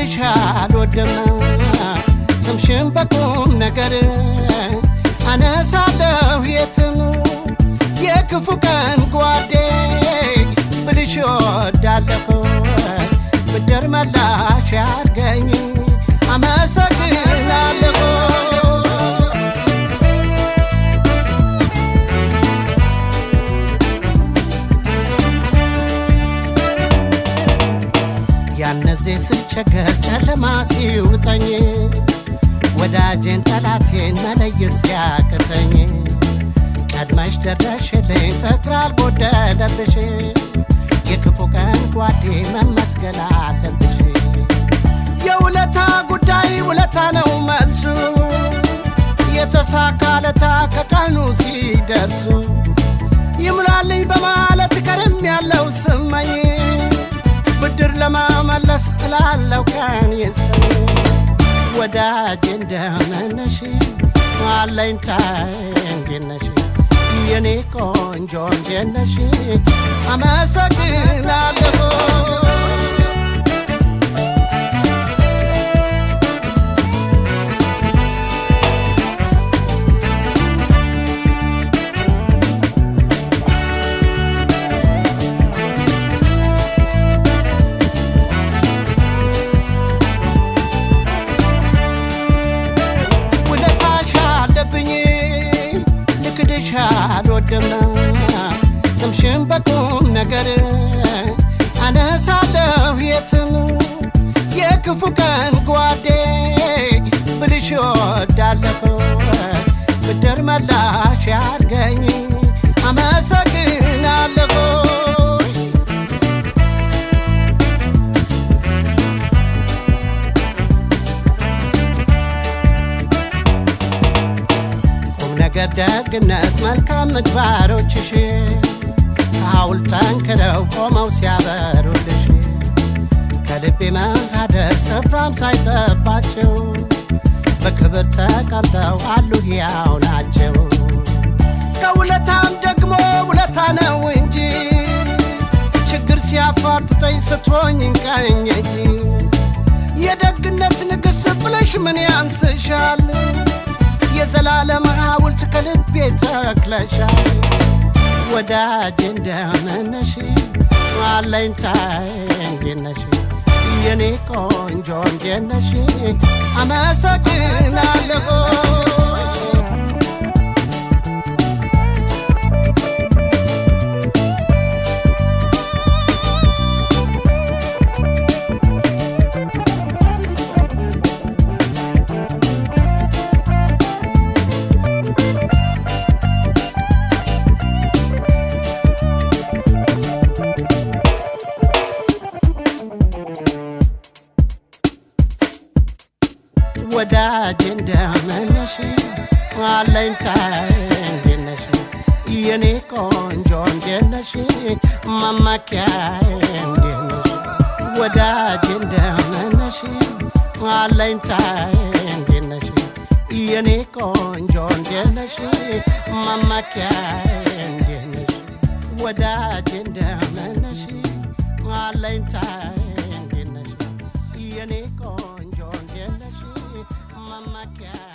ልክድሽ አልወድም ስምሽን በቁም ነገር አነሳለሁ የትም የክፉ ቀን ጓዴ ብልሽ ወዳለሁ ብድር መላሽ ያርገኝ አመሰግናለሁ ያነዜ ስቸገር ጨለማ ሲውጠኝ ወዳጄን ጠላቴን መለየት ሲያቅተኝ ቀድመሽ ደረሽልኝ ፍቅር አልጎደለብሽ የክፉ ቀን ጓዴ መመስገን አለብሽ የውለታ ጉዳይ ውለታ ነው መልሱ የተሳካለታ ከቀኑ ሲደርሱ ይሙላልኝ በማለት ከርም ያለው ስመኝ ብድር ለማመለስ እላለው ቀን ይስጠኝ ወዳጄ እንደምነሽ አለኝታዬ እንዴት ነሽ የኔ ቆንጆ እንዴት ነሽ አመሰግናለሁ አልወድም ስምሽን በቁም ነገር አነሳለሁ የትም የክፉ ቀን ጓዴ ብልሽ ወዳለሁ ብድር መላሽ ያርገኝ አመሰግናለሁ ነገር ደግነት መልካም ምግባሮችሽ ሐውልት ጠንክረው ቆመው ሲያበሩልሽ ከልቤ ማህደር ስፍራም ሳይጠባቸው በክብር ተቀምጠው አሉ ሕያው ናቸው ከውለታም ደግሞ ውለታ ነው እንጂ ችግር ሲያፋጥጠኝ ስትሆኝ ቀኝ እንጂ የደግነት ንግሥት ብለሽ ምን ያንስሻል የዘላለም ሐውልት ከልቤ ተክለሻል ወዳጄ እንደምን ነሽ አለኝታዬ እንዴት ነሽ የኔ ቆንጆ እንዴት ነሽ አመሰግናለሁ ወዳጄ እንደምን ነሽ አለኝታዬ እንዴት ነሽ የኔ ቆንጆ እንዴት ነሽ መመኪያዬ እንዴት ነሽ ወዳጄ እንደምን ነሽ አለኝታዬ እንዴት ነሽ የኔ ቆንጆ እንዴት ነሽ መመኪያዬ እንዴት ነሽ ወዳጄ እንደምን ነሽ አለኝታዬ እንዴት ነሽ የኔ ቆንጆ እንዴት ነሽ Mama, I can't.